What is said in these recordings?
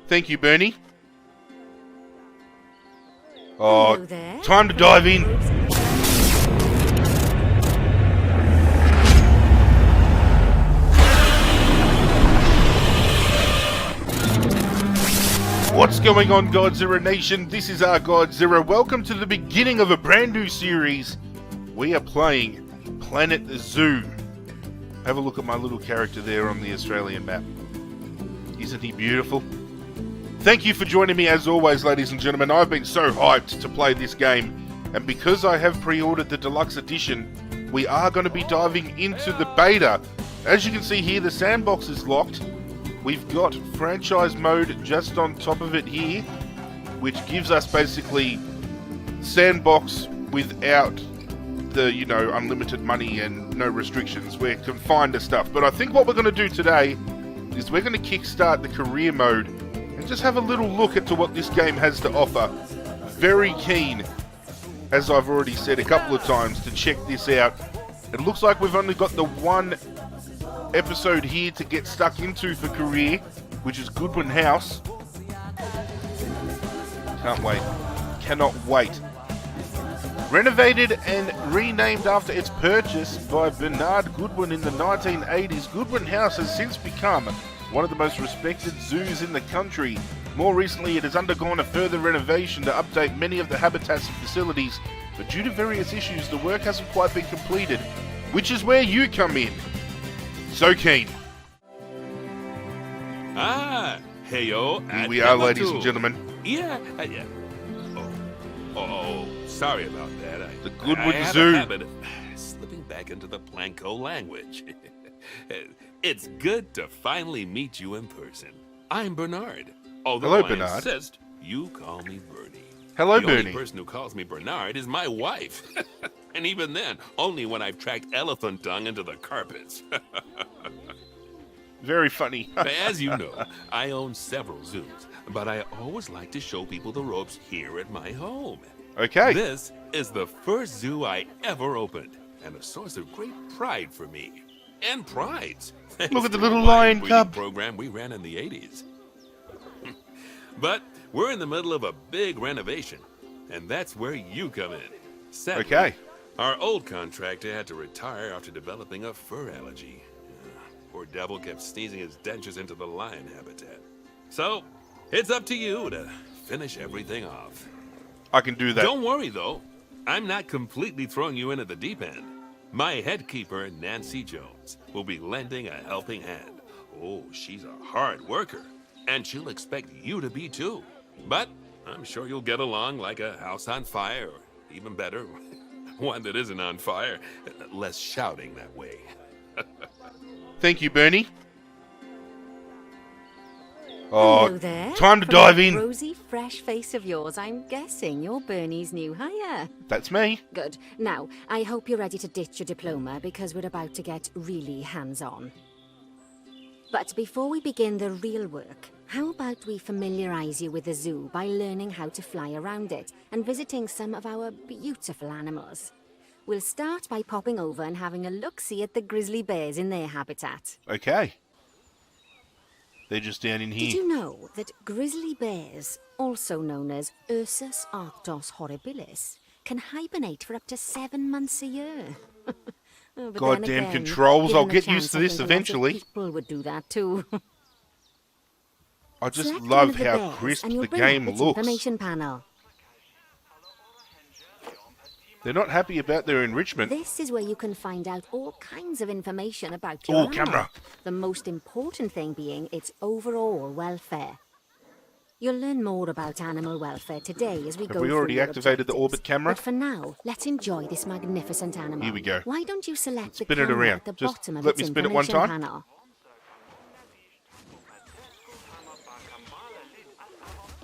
Thank you, Bernie. Oh, Hello there. time to dive in. What's going on, Godzirra Nation? This is ArghGodzirra. Welcome to the beginning of a brand new series. We are playing Planet Zoo. Have a look at my little character there on the Australian map. Isn't he beautiful? Thank you for joining me as always, ladies and gentlemen. I've been so hyped to play this game, and because I have pre-ordered the deluxe edition, we are going to be diving into the beta. As you can see here, the sandbox is locked. We've got franchise mode just on top of it here, which gives us basically sandbox without the, unlimited money and no restrictions. We're confined to stuff. But I think what we're going to do today is we're going to kickstart the career mode and just have a little look at what this game has to offer. Very keen, as I've already said a couple of times, to check this out. It looks like we've only got the one episode here to get stuck into for career, which is Goodwin House. Can't wait. Cannot wait. Renovated and renamed after its purchase by Bernard Goodwin in the 1980s, Goodwin House has since become one of the most respected zoos in the country. More recently, it has undergone a further renovation to update many of the habitats and facilities, but due to various issues, the work hasn't quite been completed, which is where you come in. So keen. Heyo. Here we are, ladies and gentlemen. Yeah. Oh, sorry about that. The Goodwin I have Zoo. a habit of slipping back into the Planko language. It's good to finally meet you in person. I'm Bernard. Although Hello, I Bernard. insist you call me Bernie. Hello, the Bernie. only person who calls me Bernard is my wife. And even then, only when I've tracked elephant dung into the carpets. Very funny. As you know, I own several zoos, but I always like to show people the ropes here at my home. Okay. This is the first zoo I ever opened, and a source of great pride for me. And prides. Look at the Thanks to little a lion breeding cub. program we ran in the 80s. But we're in the middle of a big renovation, and that's where you come in. Sadly, Okay. our old contractor had to retire after developing a fur allergy. Poor devil kept sneezing his dentures into the lion habitat. So, it's up to you to finish everything off. I can do that. Don't worry, though. I'm not completely throwing you in at the deep end. My head keeper, Nancy Jones, will be lending a helping hand. Oh, she's a hard worker, and she'll expect you to be too. But I'm sure you'll get along like a house on fire, or even better, one that isn't on fire. Less shouting that way. Thank you, Bernie. Oh, Hello there. time to From dive that in. Rosy, fresh face of yours, I'm guessing you're Bernie's new hire. That's me. Good. Now, I hope you're ready to ditch your diploma because we're about to get really hands-on. But before we begin the real work, how about we familiarize you with the zoo by learning how to fly around it and visiting some of our beautiful animals? We'll start by popping over and having a look-see at the grizzly bears in their habitat. Okay. They're just down in Did here. you know that grizzly bears, also known as Ursus arctos horribilis, can hibernate for up to 7 months a year? Oh, but then Goddamn again, controls. given I'll the get chance, used to I this think a lot of eventually. People would do that too. I just Select one love of the how bears crisp and you'll the bring up game its looks. Information panel. They're not happy about their enrichment. This is where you can find out all kinds of information about your Oh, animal. camera. The most important thing being its overall welfare. You'll learn more about animal welfare today as we go Have we through already your activated the objectives. orbit camera? But for now, let's enjoy this magnificent animal. Here we go. Why don't you select the Spin it camera around. at the Just bottom of let its me spin it one information time. panel?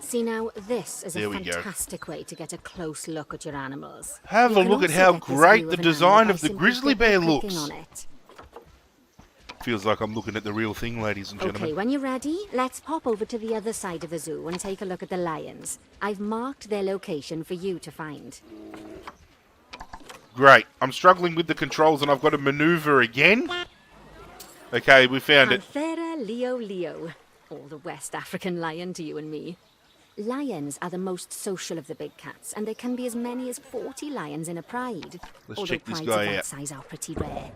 See now, this is a There we go. fantastic way to get a close look at your animals. Have You a can look at also how get this great view the of an design animal of by the simply grizzly bear clicking looks. on it. Feels like I'm looking at the real thing, ladies and gentlemen. Okay, when you're ready, let's pop over to the other side of the zoo and take a look at the lions. I've marked their location for you to find. Great. I'm struggling with the controls and I've got to maneuver again. Okay, we found it. Panthera Leo Leo. Or the West African lion to you and me. Lions are the most social of the big cats, and there can be as many as 40 lions in a pride. Let's Although check this prides guy of that out. size are pretty rare.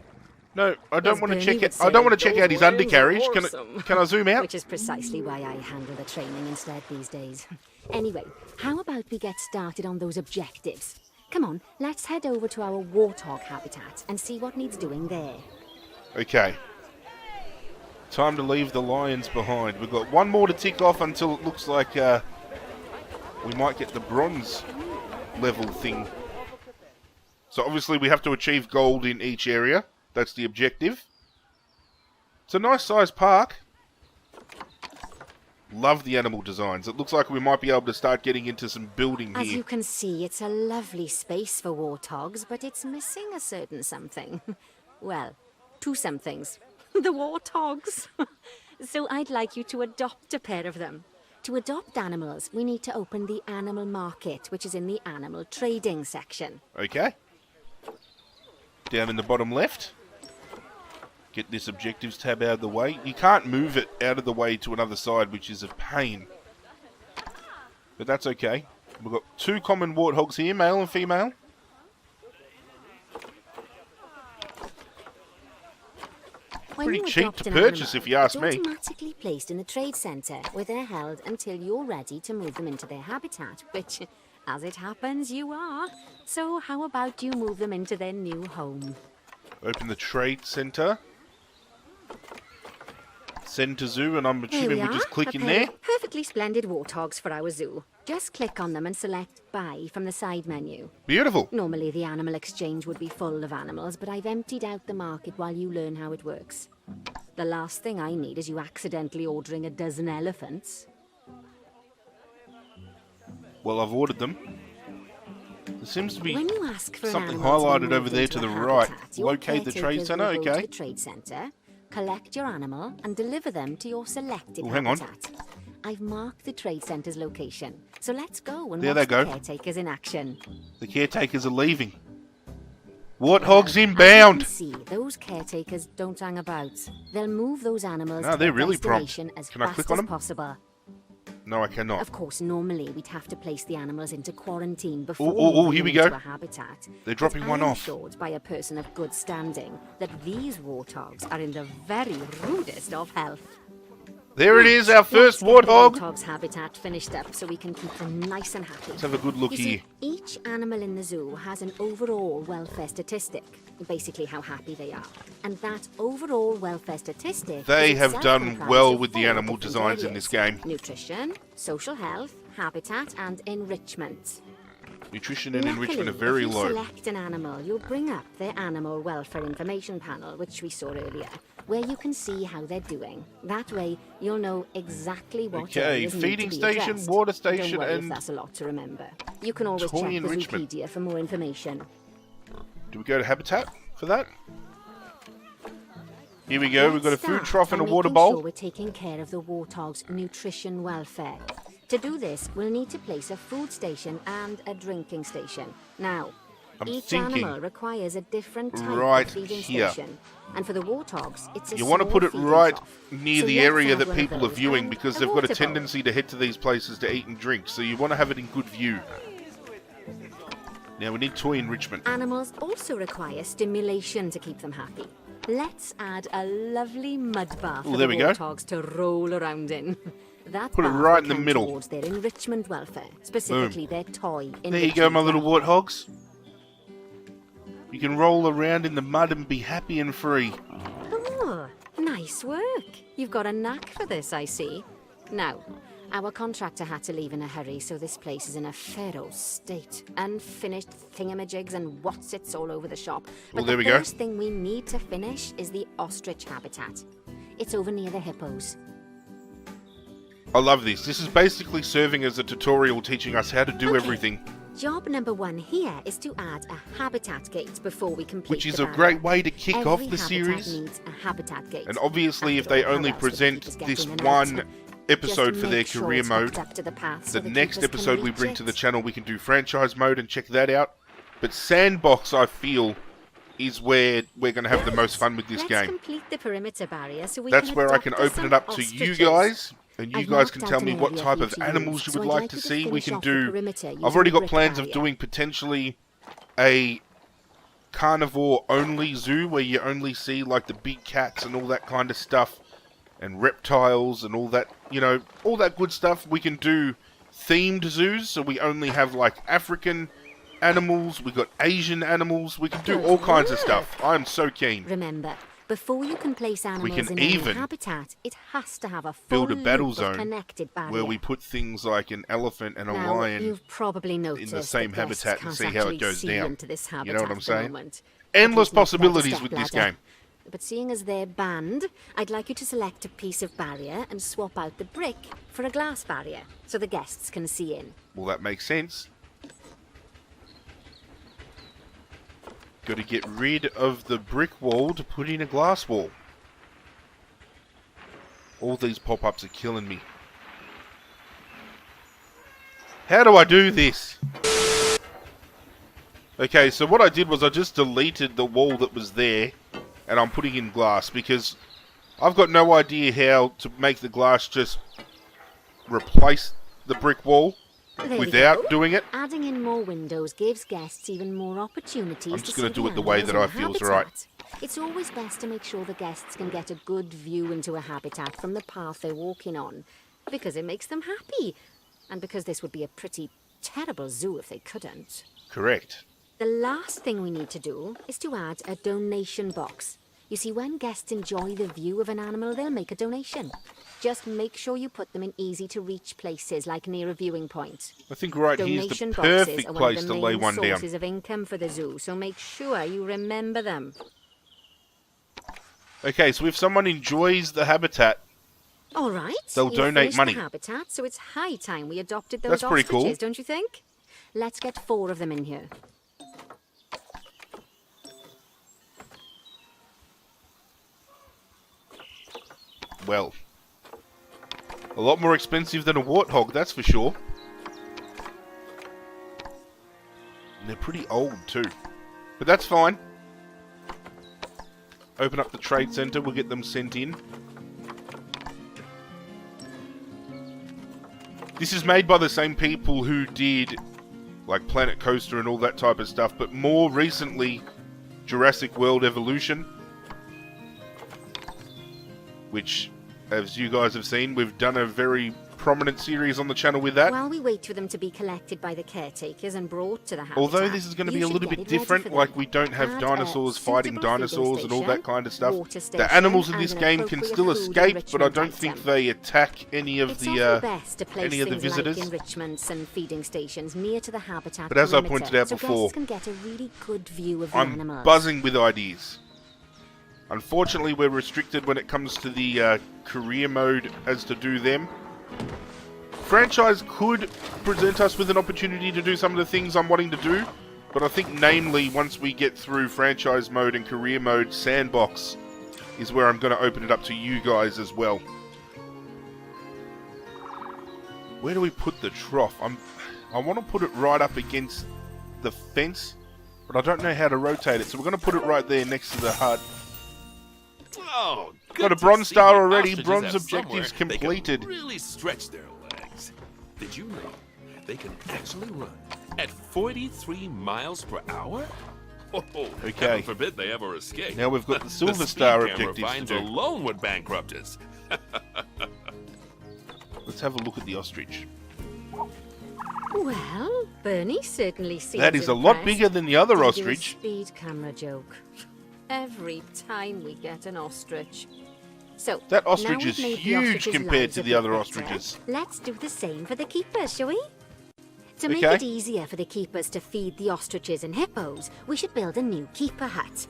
No, I don't As want to Bernie check would it. I don't want to say, check out his "Those lions undercarriage. are Can awesome." can I zoom out? Which is precisely why I handle the training instead these days. Anyway, how about we get started on those objectives? Come on, let's head over to our warthog habitat and see what needs doing there. Okay. Time to leave the lions behind. We've got one more to tick off until it looks like we might get the bronze level thing. So obviously we have to achieve gold in each area. That's the objective. It's a nice sized park. Love the animal designs. It looks like we might be able to start getting into some building As here. you can see, it's a lovely space for warthogs, but it's missing a certain something. Well, two somethings. The warthogs. So I'd like you to adopt a pair of them. To adopt animals, we need to open the animal market, which is in the animal trading section. Okay. Down in the bottom left. Get this objectives tab out of the way. You can't move it out of the way to another side, which is a pain. But that's okay. We've got two common warthogs here, male and female. When Pretty you cheap adopt to an purchase, animal, if you ask it's me. automatically placed in the trade centre, where they're held until you're ready to move them into their habitat, which, as it happens, you are. So how about you move them into their new home? Open the trade centre. Send to zoo, and I'm Here assuming we we are, just click a in pair there. of perfectly splendid warthogs for our zoo. Just click on them and select Buy from the side menu. Beautiful. Normally the animal exchange would be full of animals, but I've emptied out the market while you learn how it works. The last thing I need is you accidentally ordering a dozen elephants. Well, I've ordered them. There seems to be When you ask for something an animal to highlighted be over moved there into to the a right. habitat, your Locate the trade caretakers centre, will go to okay. the trade centre, collect your animal, and deliver them to your selected Oh, hang on. habitat. I've marked the trade centre's location, so let's go and There watch they the go. caretakers in action. The caretakers are leaving. Warthogs As you inbound. can see, those caretakers don't hang about. They'll move those animals No, to they're their really prompt. destination as Can I fast click on as them? possible. No, I cannot. Of course, normally we'd have to place the animals into quarantine before oh, moving here we them into go. a habitat. They're dropping But one I am off. assured by a person of good standing that these warthogs are in the very rudest of health. There it is, our first Let's get the warthog. warthog's habitat finished up so we can keep them nice and happy. Let's have a good look You here. see, each animal in the zoo has an overall welfare statistic, basically how happy they are. And that overall welfare statistic They is have itself done comprised well of with the 4 animal different designs in areas: this game. nutrition, social health, habitat, and enrichment. Nutrition and Luckily, enrichment are very if you low. select an animal, you'll bring up their animal welfare information panel, which we saw earlier, where you can see how they're doing. That way, you'll know exactly what Okay, areas feeding need to be station, addressed. water Don't station, worry if and that's a lot to remember. You can always toy check the enrichment. Zoopedia for more information. Do we go to habitat for that? Here we go. We've got a Let's food start trough and a by water making bowl. sure we're taking care of the warthog's nutrition welfare. To do this, we'll need to place a food station and a drinking station. Now, I'm each thinking animal requires a different type right of feeding here. station. And for the warthogs, it's a You want to small put it feeding right trough. near So the let's area add that one of people are those viewing and because a they've got a water bowl. tendency to head to these places to eat and drink. So you want to have it in good view. Now we need toy enrichment. Animals also require stimulation to keep them happy. Let's add a lovely mud bath Ooh, for there the we go. warthogs to roll around in. That Put it bath right will in the count middle. towards their enrichment welfare, specifically their toy enrichment. There you go, my little welfare. warthogs. You can roll around in the mud and be happy and free. Oh, nice work. You've got a knack for this, I see. Now, our contractor had to leave in a hurry, so this place is in a pharaoh state. Unfinished thingamajigs and whatsits all over the shop. But Well, there we the go. first thing we need to finish is the ostrich habitat. It's over near the hippos. I love this. This is basically serving as a tutorial teaching us how to do Okay. everything, Job number 1 here is to add a habitat gate before we complete which is the a barrier. great way to kick Every off the habitat series. needs a habitat gate. And obviously, if After they all, how only else would present keepers get this in and out? one Just episode for their make sure career it's mode, hooked up to the path the so the next keepers can episode we reach bring to the it. channel, we can do franchise mode and check that out. But Sandbox, I feel, is where we're going to have the most fun with this Let's game. complete the perimeter barrier so we That's can where I adopt can us open some it up to you ostriches. guys. And you I've guys can marked tell out me an what area type for of you to animals use, you would so I'd like to you see. We finish can off the do... perimeter I've using already a got brick plans of barrier. doing potentially a carnivore-only zoo where you only see, like, the big cats and all that kind of stuff, and reptiles and all that, you know, all that good stuff. We can do themed zoos, so we only have, like, African animals, we got Asian animals, we can do Good all kinds of work. stuff. I'm so keen. Remember, before you can place animals can in any even habitat, it has to have a Build full a battle loop zone of connected barrier. where we put things like an elephant and a Now, lion you've probably noticed in the same that guests habitat and can't see how it actually goes see down. into this habitat You know what I'm at the saying? moment. Endless At least not without a possibilities with this stepladder. game. But seeing as they're banned, I'd like you to select a piece of barrier and swap out the brick for a glass barrier, so the guests can see in. Well, that makes sense. Got to get rid of the brick wall to put in a glass wall. All these pop-ups are killing me. How do I do this? Okay, so what I did was I just deleted the wall that was there, and I'm putting in glass, because I've got no idea how to make the glass just replace the brick wall There we without go. doing it. Adding in more windows gives guests even more opportunities I'm just to gonna see do it the animals way that in I the feel's habitat. right. It's always best to make sure the guests can get a good view into a habitat from the path they're walking on, because it makes them happy, and because this would be a pretty terrible zoo if they couldn't. Correct. The last thing we need to do is to add a donation box. You see, when guests enjoy the view of an animal, they'll make a donation. Just make sure you put them in easy-to-reach places, like near a viewing point. I think right here's Donation the boxes perfect are one place of to the lay main one down. sources of income for the zoo, so make sure you remember them. Okay, so if someone enjoys the habitat, All right, they'll you've donate finished money. the habitat, so it's high time we adopted those That's pretty ostriches, cool. don't you think? Let's get 4 of them in here. well, a lot more expensive than a warthog, that's for sure. And they're pretty old too. But that's fine. Open up the trade center, we'll get them sent in. This is made by the same people who did like Planet Coaster and all that type of stuff, but more recently Jurassic World Evolution, which, as you guys have seen, we've done a very prominent series on the channel with that. While we wait for them to be collected by the caretakers and brought to the habitat, Although this is going to be a little bit different, like we don't have dinosaurs fighting dinosaurs and all that kind of stuff. The animals in this game can still escape, but I don't think they attack any of the visitors. Like enrichments and feeding stations near to the habitat. But as I perimeter, pointed out so before, guests can get a really good view of the I'm animals. buzzing with ideas. Unfortunately, we're restricted when it comes to the career mode as to do them. Franchise could present us with an opportunity to do some of the things I'm wanting to do, but I think namely once we get through franchise mode and career mode, sandbox is where I'm going to open it up to you guys as well. Where do we put the trough? I want to put it right up against the fence, but I don't know how to rotate it, so we're going to put it right there next to the hut. Oh, Got a good to bronze see star the already, ostriches bronze have objectives somewhere they can completed. really stretch their legs. Did you know they can actually run at 43 miles per hour? Oh, Okay. heaven forbid they ever escape. Now we've got the Silver speed Star camera objectives to fines do. alone would bankrupt us. Let's have a look at the ostrich. Well, Bernie certainly seems That is a lot impressed. bigger than the other Did you do a ostrich. speed camera joke. Every time we get an ostrich. So, That now ostrich we've is made the huge ostriches' compared lives to a the bit other better, ostriches. Let's do the same for the keepers, shall we? To make Okay. it easier for the keepers to feed the ostriches and hippos, we should build a new keeper hut.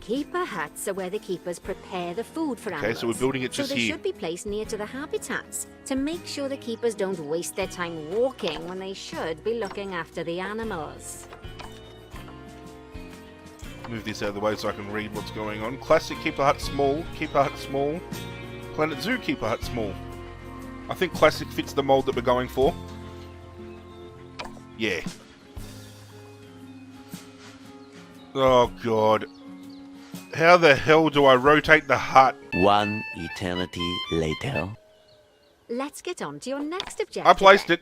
Keeper huts are where the keepers prepare the food for animals. Okay, so we're building it just So they here. should be placed near to the habitats to make sure the keepers don't waste their time walking when they should be looking after the animals. Move this out of the way so I can read what's going on. Classic Keeper Hut small, Keeper Hut small, Planet Zoo Keeper Hut small. I think Classic fits the mold that we're going for. Yeah. Oh god. How the hell do I rotate the hut? One eternity later. let's get on to your next objective. I placed it.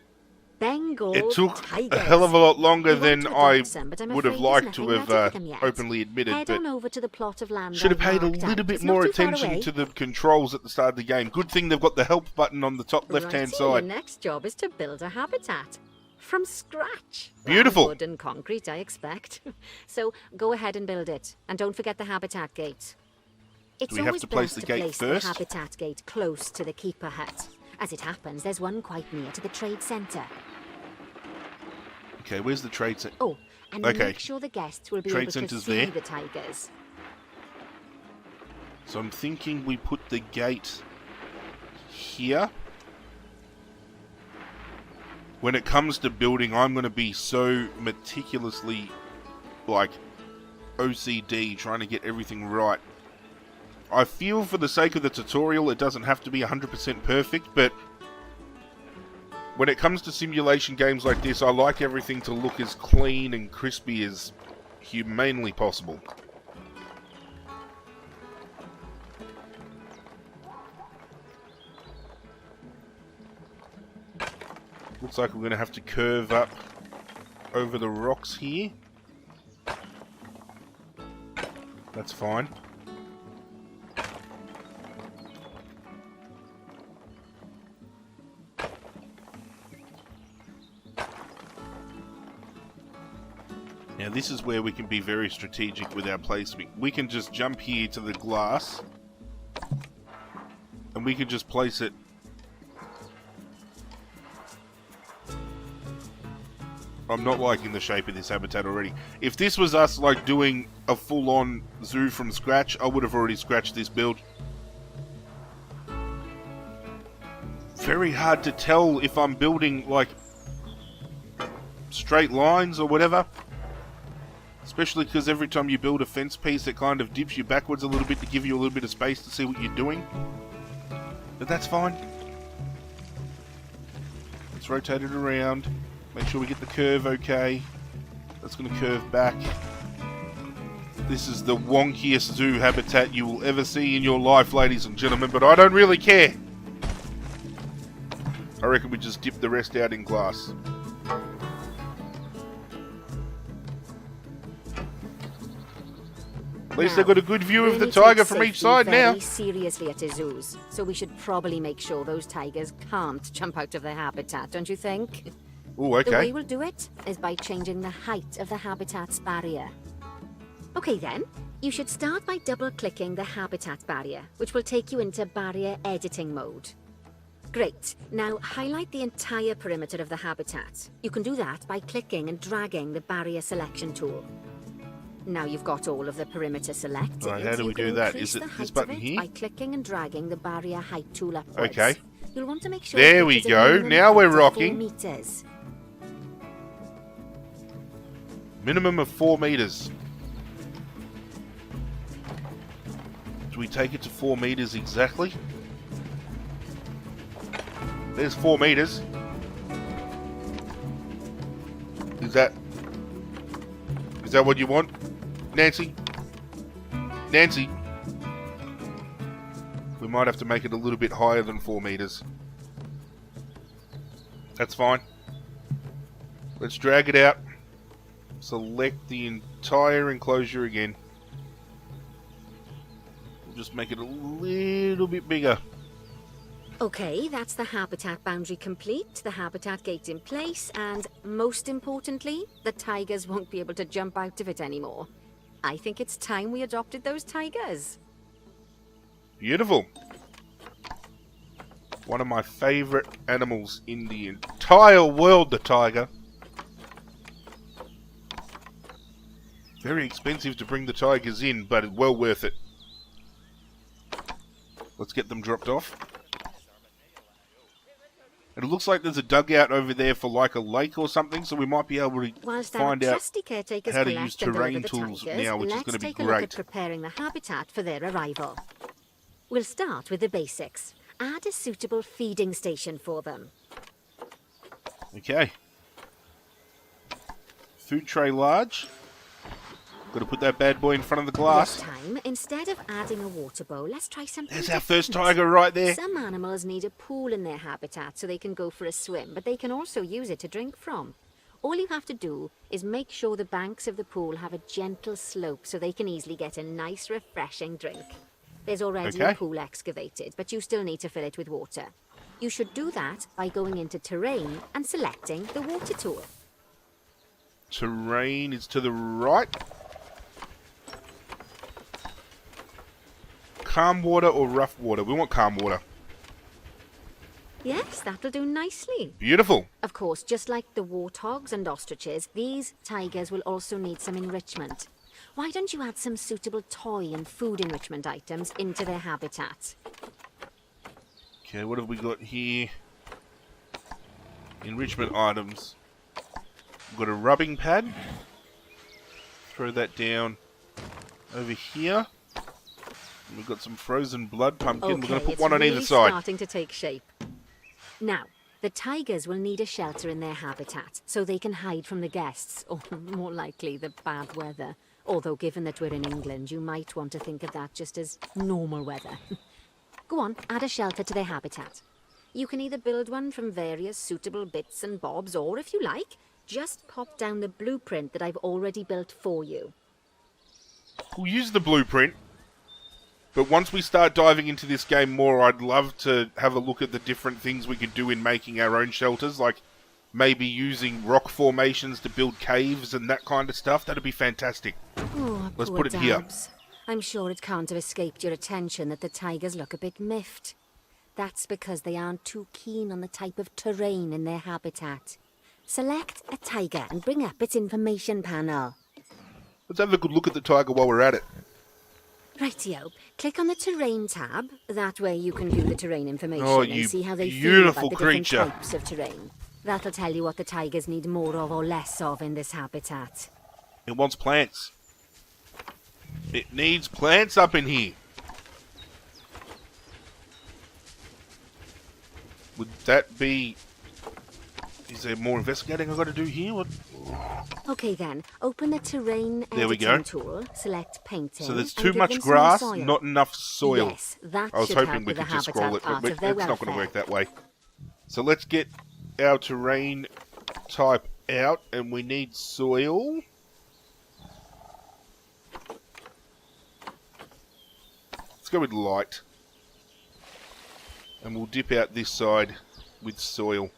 Bengal It took tigers. a hell of a lot longer We than want to I adopt some, but I'm would have afraid there's liked to nothing have ready for them yet. openly admitted, Head but on over to the plot of land should have I've paid a marked little out. bit It's not more too far attention away. to the controls at the start of the game. Good thing they've got the help button on the top left-hand Righty, side. Your next job is to build a habitat. From scratch. Beautiful. Wood and concrete, I expect. So go ahead and build it. And don't forget the habitat gate. It's Do we have always to place best the gate place first? the habitat gate close to the keeper hut. As it happens, there's one quite near to the trade centre. Okay, where's the trade center? Oh, and Okay. make sure the guests will be Trade able to centre's see there. the tigers. So I'm thinking we put the gate here. When it comes to building, I'm going to be so meticulously, like, OCD, trying to get everything right. I feel for the sake of the tutorial, it doesn't have to be 100% perfect, but when it comes to simulation games like this, I like everything to look as clean and crispy as humanly possible. Looks like we're going to have to curve up over the rocks here. That's fine. Now this is where we can be very strategic with our placement. We can just jump here to the glass and we can just place it I'm not liking the shape of this habitat already. If this was us like doing a full-on zoo from scratch, I would have already scratched this build. Very hard to tell if I'm building like straight lines or whatever. Especially because every time you build a fence piece, it kind of dips you backwards a little bit to give you a little bit of space to see what you're doing. But that's fine. Let's rotate it around. Make sure we get the curve okay. That's going to curve back. This is the wonkiest zoo habitat you will ever see in your life, ladies and gentlemen, but I don't really care. I reckon we just dip the rest out in glass. At least they've got a good view of the tiger from each side now. Very seriously at his zoos, so we should probably make sure those tigers can't jump out of their habitat, don't you think? Oh, okay. The way we'll do it is by changing the height of the habitat's barrier. Okay then, you should start by double-clicking the habitat barrier, which will take you into barrier editing mode. Great, now highlight the entire perimeter of the habitat. You can do that by clicking and dragging the barrier selection tool. Now you've got all of the perimeter selected. Right, how do we do that? Is it this button here? By clicking and dragging the barrier height tool upwards. Okay. You'll want to make sure There it we is a go. minimum Now we're height of rocking. 4 meters. Minimum of 4 meters. Do we take it to 4 meters exactly? There's 4 meters. Is that what you want, Nancy? Nancy? We might have to make it a little bit higher than 4 meters. That's fine. Let's drag it out. Select the entire enclosure again. We'll just make it a little bit bigger. Okay, that's the habitat boundary complete, the habitat gate in place, and most importantly, the tigers won't be able to jump out of it anymore. I think it's time we adopted those tigers. Beautiful. One of my favorite animals in the entire world, the tiger. Very expensive to bring the tigers in, but well worth it. Let's get them dropped off. And it looks like there's a dugout over there for like a lake or something, so we might be able to Whilst find our out trusty caretakers how to collect use and terrain deliver the tools tigers, now, which is let's going to be take a look at great. preparing the habitat for their arrival. We'll start with the basics. Add a suitable feeding station for them. Okay. Food tray large. Got to put that bad boy in front of the glass. This time, instead of adding a water bowl, let's try something There's our different. first tiger right there. Some animals need a pool in their habitat so they can go for a swim, but they can also use it to drink from. All you have to do is make sure the banks of the pool have a gentle slope so they can easily get a nice, refreshing drink. There's already a pool excavated, but you still need to fill it with water. You should do that by going into terrain and selecting the water tool. Terrain is to the right. Calm water or rough water? We want calm water. Yes, that'll do nicely. Beautiful. Of course, just like the warthogs and ostriches, these tigers will also need some enrichment. Why don't you add some suitable toy and food enrichment items into their habitat? Okay, what have we got here? Enrichment items. We've got a rubbing pad. Throw that down over here. And we've got some frozen blood pumpkin. Okay, We're going to put it's one on really either side. starting to take shape. Now, the tigers will need a shelter in their habitat so they can hide from the guests, or more likely, the bad weather. Although, given that we're in England, you might want to think of that just as normal weather. Go on, add a shelter to their habitat. You can either build one from various suitable bits and bobs, or if you like, just pop down the blueprint that I've already built for you. We'll use the blueprint. But once we start diving into this game more, I'd love to have a look at the different things we could do in making our own shelters, like maybe using rock formations to build caves and that kind of stuff. That'd be fantastic. Oh, Let's poor put it here. Dabs. I'm sure it can't have escaped your attention that the tigers look a bit miffed. That's because they aren't too keen on the type of terrain in their habitat. Select a tiger and bring up its information panel. Let's have a good look at the tiger while we're at it. Rightio. Click on the terrain tab. That way you can view the terrain information you and see how they feel beautiful about the different creature. types of terrain. That'll tell you what the tigers need more of or less of in this habitat. It wants plants. It needs plants up in here. Would that be... Is there more investigating I've got to do here? What? Okay then, open the terrain There we editing go. tool, select painting. So there's and too give much them some more grass, soil. not enough soil. Yes, that I was should hoping help we with the could just scroll it, habitat but part of their it's not going to welfare. work that way. So let's get our terrain type out, and we need soil. Let's go with light. And we'll dip out this side with soil.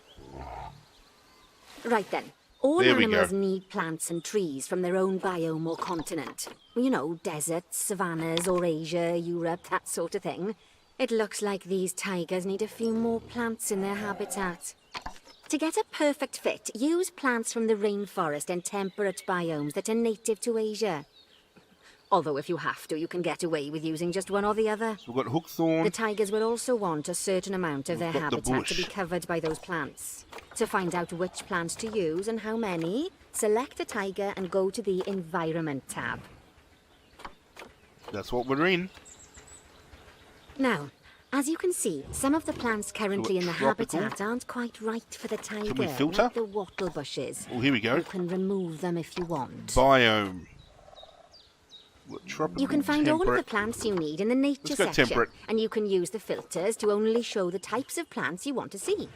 Right then. All There we animals go. need plants and trees from their own biome or continent. You know, deserts, savannas, or Asia, Europe, that sort of thing. It looks like these tigers need a few more plants in their habitat. To get a perfect fit, use plants from the rainforest and temperate biomes that are native to Asia. Although if you have to, you can get away with using just one or the other. So we've got hookthorn. The tigers will also want a certain amount of their We've got the habitat to be bush. covered by those plants. To find out which plants to use and how many, select a tiger and go to the Environment tab. That's what we're in. Now, as you can see, some of the plants currently in the tropical. habitat aren't quite right for the tiger. we filter? Like the wattle bushes. Oh, here we go. You can remove them if you want. Biome. What, tropical, You can find all of the temperate. plants you need in the nature Let's go section, temperate. and you can use the filters to only show the types of plants you want to see.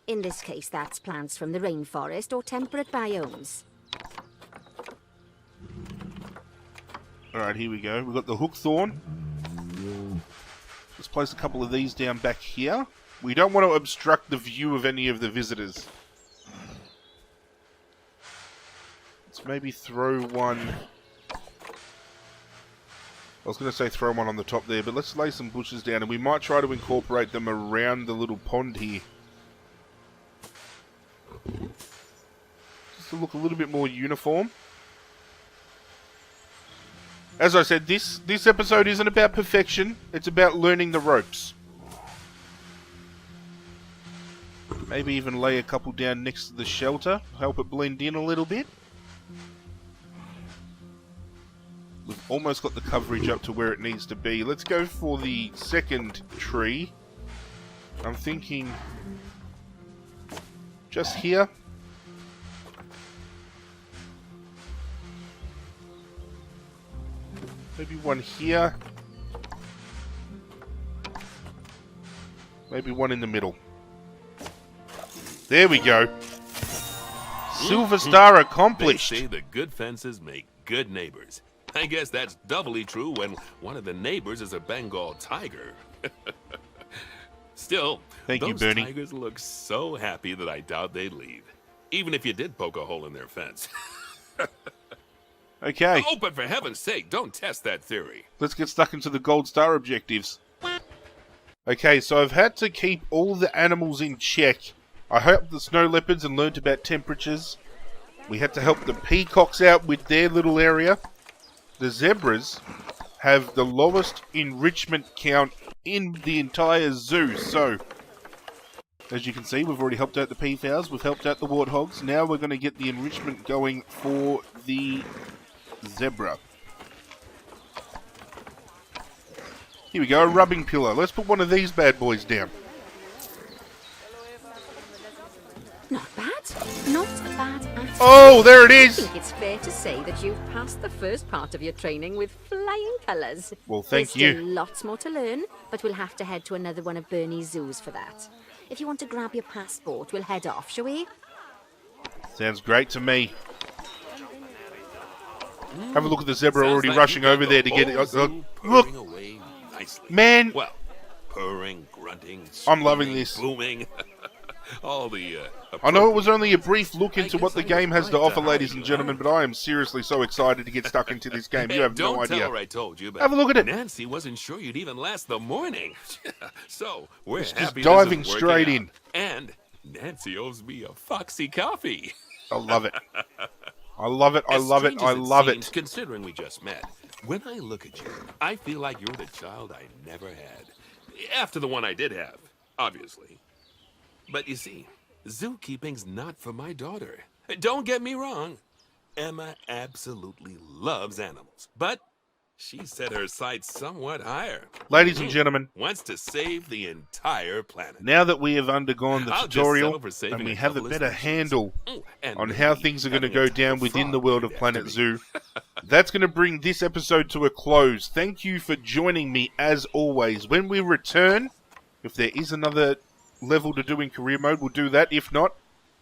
In this case, that's plants from the rainforest or temperate biomes. Alright, here we go. We've got the hookthorn. Let's place a couple of these down back here. We don't want to obstruct the view of any of the visitors. Let's maybe throw one... I was going to say throw one on the top there, but let's lay some bushes down, and we might try to incorporate them around the little pond here. Just to look a little bit more uniform. As I said, this episode isn't about perfection, it's about learning the ropes. Maybe even lay a couple down next to the shelter, help it blend in a little bit. We've almost got the coverage up to where it needs to be. Let's go for the second tree. I'm thinking just here. Maybe one here. Maybe one in the middle. There we go. Silver Star accomplished. They say the good fences make good neighbors. I guess that's doubly true when one of the neighbors is a Bengal tiger. Still, Thank you, those Bernie. tigers look so happy that I doubt they'd leave. Even if you did poke a hole in their fence. Okay, Oh, but for heaven's sake, don't test that theory. let's get stuck into the gold star objectives. Okay, so I've had to keep all the animals in check. I helped the snow leopards and learnt about temperatures. We had to help the peacocks out with their little area. The zebras have the lowest enrichment count in the entire zoo, so as you can see, we've already helped out the peafowls, we've helped out the warthogs. Now we're going to get the enrichment going for the zebra. Here we go, a rubbing pillow. Let's put one of these bad boys down. Not bad. Not bad at Oh, there it I is! think it's fair to say that you've passed the first part of your training with flying colours. Well, thank There's you. still lots more to learn, but we'll have to head to another one of Bernie's zoos for that. If you want to grab your passport, we'll head off, shall we? Sounds Great to me. Have a look at the zebra Sounds already like rushing you got over the there to get whole it. zoo Look, purring away nicely. man, Well, purring, grunting, I'm loving screaming, this. booming. All the I know it was only a brief look I into guess what the I was game has to right to offer, hire ladies you, and gentlemen, huh? but I am seriously so excited to get stuck into this game. You have Don't no tell idea. her I told you, but Have a look at it. Nancy wasn't sure you'd even last the morning. So we're It's happy just diving this is straight working in. out. And Nancy owes me a foxy coffee. I love it. I love it. I As love it. strange I as love seems, it. Considering we just met, when I look at you, I feel like you're the child I never had. After the one I did have, obviously. But you see, zookeeping's not for my daughter. Don't get me wrong. Emma absolutely loves animals, but she set her sights somewhat higher. Ladies and gentlemen, Wants to save the entire planet. now that we have undergone the I'll just tutorial settle for saving and we a have a couple of better species. handle And on how maybe things are going to having a go type down of within frog the world of named Planet after me. Zoo, that's going to bring this episode to a close. Thank you for joining me as always. When we return, if there is another level to do in career mode, we'll do that. If not,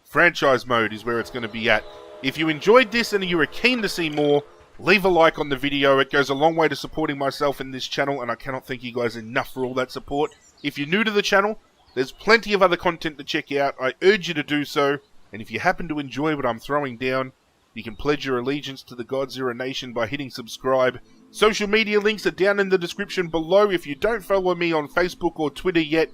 franchise mode is where it's going to be at. If you enjoyed this and you are keen to see more, leave a like on the video. It goes a long way to supporting myself in this channel, and I cannot thank you guys enough for all that support. If you're new to the channel, there's plenty of other content to check out. I urge you to do so, and if you happen to enjoy what I'm throwing down, you can pledge your allegiance to the ArghGodzirra Nation by hitting subscribe. Social media links are down in the description below. If you don't follow me on Facebook or Twitter yet,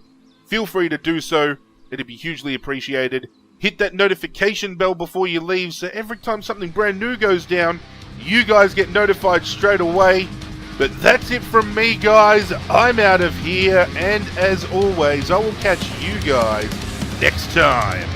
feel free to do so. It'd be hugely appreciated. Hit that notification bell before you leave, so every time something brand new goes down, you guys get notified straight away. But that's it from me, guys. I'm out of here, and as always, I will catch you guys next time.